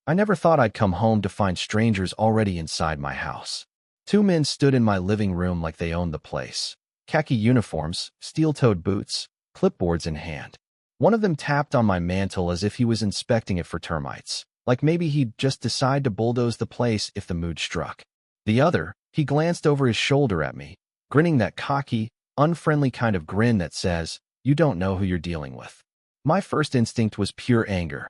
I never thought I'd come home to find strangers already inside my house. Two men stood in my living room like they owned the place. Khaki uniforms, steel-toed boots, clipboards in hand. One of them tapped on my mantle as if he was inspecting it for termites, like maybe he'd just decide to bulldoze the place if the mood struck. The other, he glanced over his shoulder at me, grinning that cocky, unfriendly kind of grin that says, "You don't know who you're dealing with." My first instinct was pure anger.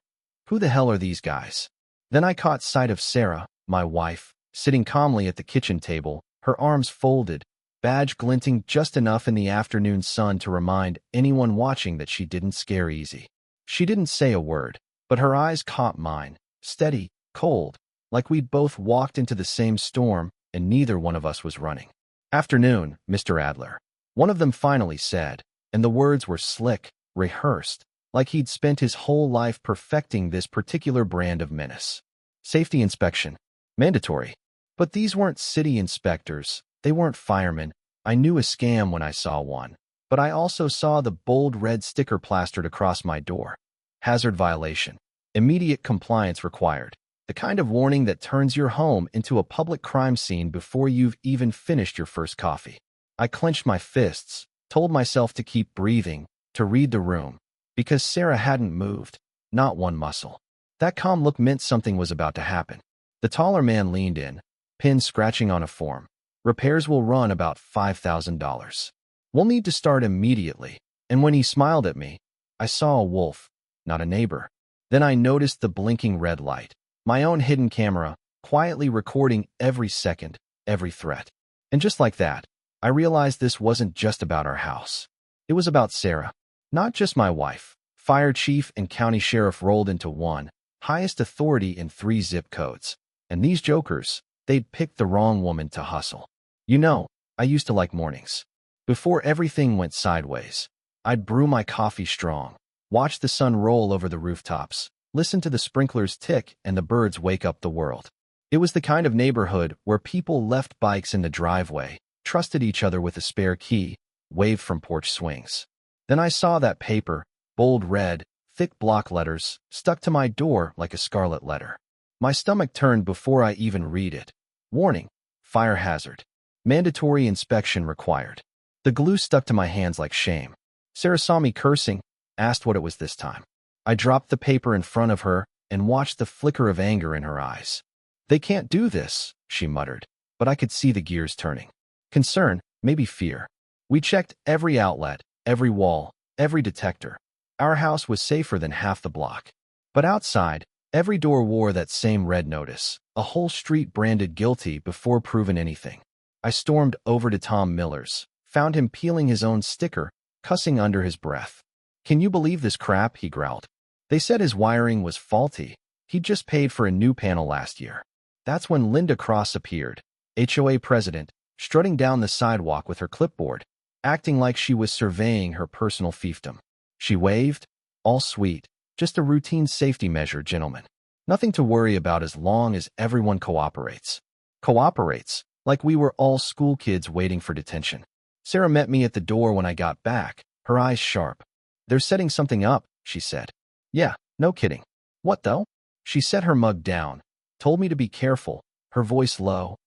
Who the hell are these guys? Then I caught sight of Sarah, my wife, sitting calmly at the kitchen table, her arms folded, badge glinting just enough in the afternoon sun to remind anyone watching that she didn't scare easy. She didn't say a word, but her eyes caught mine, steady, cold, like we'd both walked into the same storm and neither one of us was running. "Afternoon, Mr. Adler," one of them finally said, and the words were slick, rehearsed, like he'd spent his whole life perfecting this particular brand of menace. "Safety inspection. Mandatory." But these weren't city inspectors. They weren't firemen. I knew a scam when I saw one. But I also saw the bold red sticker plastered across my door. Hazard violation. Immediate compliance required. The kind of warning that turns your home into a public crime scene before you've even finished your first coffee. I clenched my fists, told myself to keep breathing, to read the room, because Sarah hadn't moved, not one muscle. That calm look meant something was about to happen. The taller man leaned in, pen scratching on a form. "Repairs will run about $5,000. We'll need to start immediately." And when he smiled at me, I saw a wolf, not a neighbor. Then I noticed the blinking red light, my own hidden camera, quietly recording every second, every threat. And just like that, I realized this wasn't just about our house. It was about Sarah. Not just my wife. Fire chief and county sheriff rolled into one, highest authority in 3 zip codes. And these jokers, they'd picked the wrong woman to hustle. You know, I used to like mornings. Before everything went sideways, I'd brew my coffee strong, watch the sun roll over the rooftops, listen to the sprinklers tick and the birds wake up the world. It was the kind of neighborhood where people left bikes in the driveway, trusted each other with a spare key, waved from porch swings. Then I saw that paper, bold red, thick block letters, stuck to my door like a scarlet letter. My stomach turned before I even read it. Warning, fire hazard. Mandatory inspection required. The glue stuck to my hands like shame. Sarah saw me cursing, asked what it was this time. I dropped the paper in front of her and watched the flicker of anger in her eyes. "They can't do this," she muttered, but I could see the gears turning. Concern, maybe fear. We checked every outlet, every wall, every detector. Our house was safer than half the block. But outside, every door wore that same red notice, a whole street branded guilty before proven anything. I stormed over to Tom Miller's, found him peeling his own sticker, cussing under his breath. "Can you believe this crap?" he growled. "They said his wiring was faulty. He'd just paid for a new panel last year." That's when Linda Cross appeared, HOA president, strutting down the sidewalk with her clipboard, acting like she was surveying her personal fiefdom. She waved, "All sweet, just a routine safety measure, gentlemen. Nothing to worry about as long as everyone cooperates." Cooperates, like we were all school kids waiting for detention. Sarah met me at the door when I got back, her eyes sharp. "They're setting something up," she said. "Yeah, no kidding." "What though?" She set her mug down, told me to be careful, her voice low.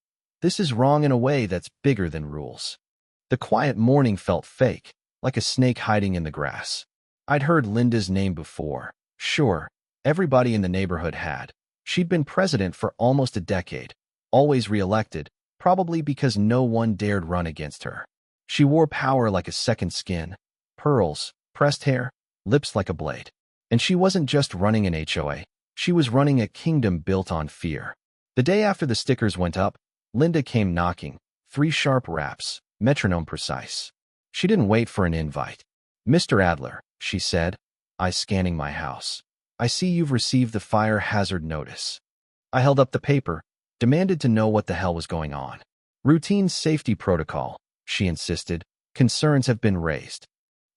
"This is wrong in a way that's bigger than rules." The quiet morning felt fake, like a snake hiding in the grass. I'd heard Linda's name before. Sure, everybody in the neighborhood had. She'd been president for almost a decade, always re-elected, probably because no one dared run against her. She wore power like a second skin, pearls, pressed hair, lips like a blade. And she wasn't just running an HOA, she was running a kingdom built on fear. The day after the stickers went up, Linda came knocking, 3 sharp raps, metronome precise. She didn't wait for an invite. "Mr. Adler," she said, eyes scanning my house. "I see you've received the fire hazard notice." I held up the paper, demanded to know what the hell was going on. "Routine safety protocol," she insisted. "Concerns have been raised."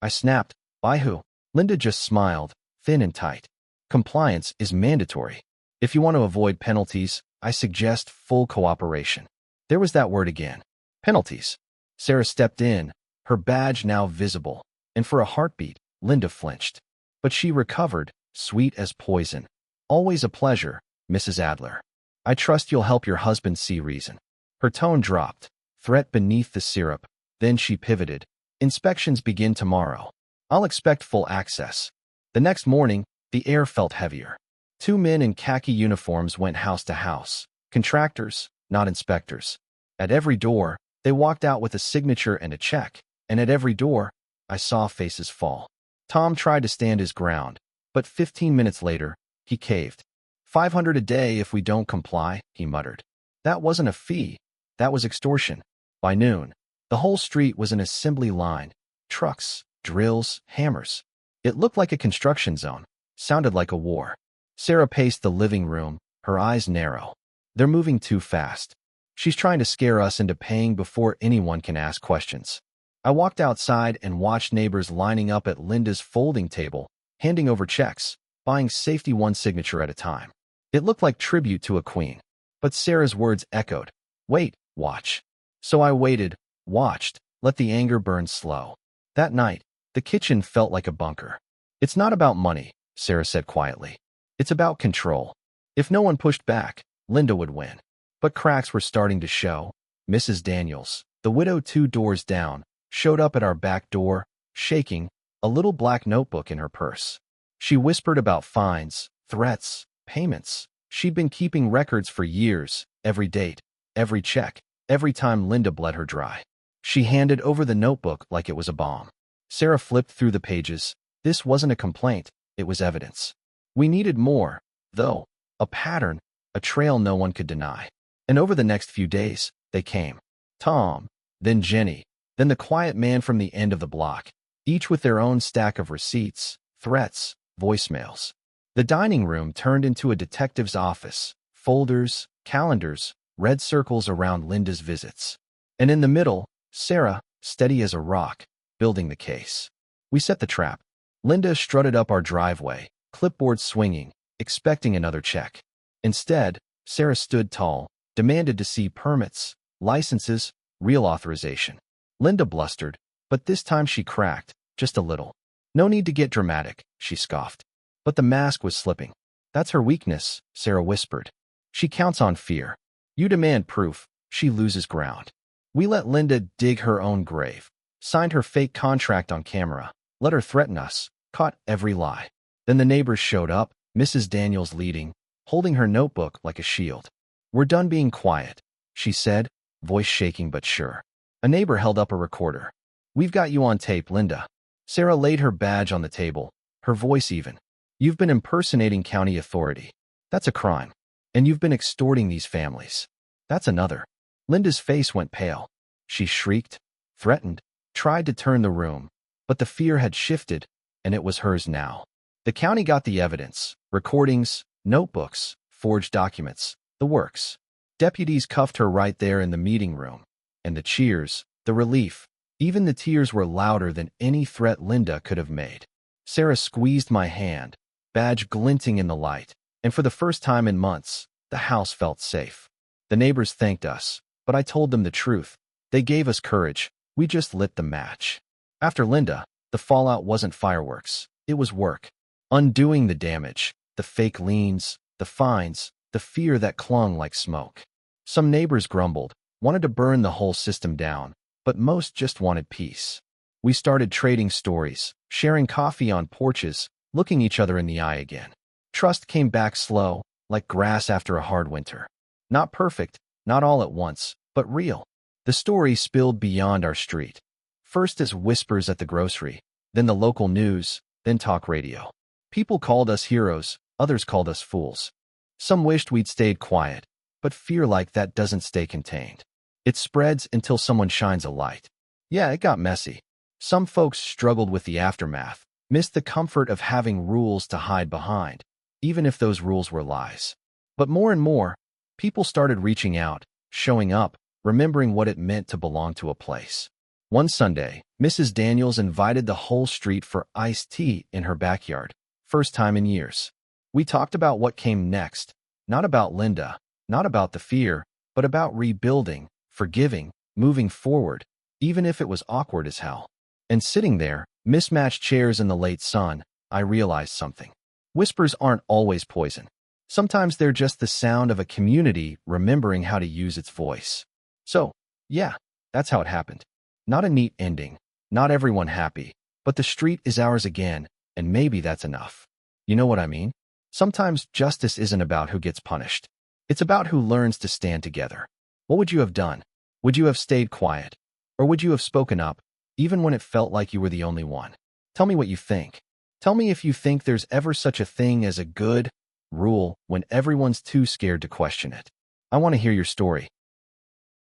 I snapped, "By who?" Linda just smiled, thin and tight. "Compliance is mandatory. If you want to avoid penalties, I suggest full cooperation." There was that word again. Penalties. Sarah stepped in, her badge now visible, and for a heartbeat, Linda flinched. But she recovered, sweet as poison. "Always a pleasure, Mrs. Adler. I trust you'll help your husband see reason. Her tone dropped, threat beneath the syrup. Then she pivoted. Inspections begin tomorrow. I'll expect full access. The next morning, the air felt heavier. Two men in khaki uniforms went house to house. Contractors, not inspectors. At every door, they walked out with a signature and a check. And at every door, I saw faces fall. Tom tried to stand his ground, but 15 minutes later, he caved. $500 a day if we don't comply, he muttered. That wasn't a fee. That was extortion. By noon, the whole street was an assembly line. Trucks, drills, hammers. It looked like a construction zone. Sounded like a war. Sarah paced the living room, her eyes narrow. They're moving too fast. She's trying to scare us into paying before anyone can ask questions. I walked outside and watched neighbors lining up at Linda's folding table, handing over checks, buying safety one signature at a time. It looked like tribute to a queen. But Sarah's words echoed. Wait, watch. So I waited, watched, let the anger burn slow. That night, the kitchen felt like a bunker. It's not about money, Sarah said quietly. It's about control. If no one pushed back, Linda would win. But cracks were starting to show. Mrs. Daniels, the widow 2 doors down, showed up at our back door, shaking, a little black notebook in her purse. She whispered about fines, threats, payments. She'd been keeping records for years, every date, every check, every time Linda bled her dry. She handed over the notebook like it was a bomb. Sarah flipped through the pages. This wasn't a complaint, it was evidence. We needed more, though, a pattern, a trail no one could deny. And over the next few days, they came. Tom, then Jenny, then the quiet man from the end of the block, each with their own stack of receipts, threats, voicemails. The dining room turned into a detective's office, folders, calendars, red circles around Linda's visits. And in the middle, Sarah, steady as a rock, building the case. We set the trap. Linda strutted up our driveway, clipboard swinging, expecting another check. Instead, Sarah stood tall, demanded to see permits, licenses, real authorization. Linda blustered, but this time she cracked, just a little. No need to get dramatic, she scoffed. But the mask was slipping. That's her weakness, Sarah whispered. She counts on fear. You demand proof, she loses ground. We let Linda dig her own grave, signed her fake contract on camera, let her threaten us, caught every lie. Then the neighbors showed up, Mrs. Daniels leading, holding her notebook like a shield. We're done being quiet, she said, voice shaking but sure. A neighbor held up a recorder. We've got you on tape, Linda. Sarah laid her badge on the table, her voice even. You've been impersonating county authority. That's a crime. And you've been extorting these families. That's another. Linda's face went pale. She shrieked, threatened, tried to turn the room, but the fear had shifted, and it was hers now. The county got the evidence, recordings, notebooks, forged documents, the works. Deputies cuffed her right there in the meeting room. And the cheers, the relief, even the tears were louder than any threat Linda could have made. Sarah squeezed my hand, badge glinting in the light, and for the first time in months, the house felt safe. The neighbors thanked us, but I told them the truth. They gave us courage. We just lit the match. After Linda, the fallout wasn't fireworks. It was work. Undoing the damage, the fake liens, the fines, the fear that clung like smoke. Some neighbors grumbled, wanted to burn the whole system down, but most just wanted peace. We started trading stories, sharing coffee on porches, looking each other in the eye again. Trust came back slow, like grass after a hard winter. Not perfect, not all at once, but real. The story spilled beyond our street. First as whispers at the grocery, then the local news, then talk radio. People called us heroes, others called us fools. Some wished we'd stayed quiet, but fear like that doesn't stay contained. It spreads until someone shines a light. Yeah, it got messy. Some folks struggled with the aftermath, missed the comfort of having rules to hide behind, even if those rules were lies. But more and more, people started reaching out, showing up, remembering what it meant to belong to a place. One Sunday, Mrs. Daniels invited the whole street for iced tea in her backyard, first time in years. We talked about what came next, not about Linda, not about the fear, but about rebuilding, forgiving, moving forward, even if it was awkward as hell. And sitting there, mismatched chairs in the late sun, I realized something. Whispers aren't always poison. Sometimes they're just the sound of a community remembering how to use its voice. So, yeah, that's how it happened. Not a neat ending, not everyone happy, but the street is ours again, and maybe that's enough. You know what I mean? Sometimes justice isn't about who gets punished. It's about who learns to stand together. What would you have done? Would you have stayed quiet? Or would you have spoken up, even when it felt like you were the only one? Tell me what you think. Tell me if you think there's ever such a thing as a good rule when everyone's too scared to question it. I want to hear your story.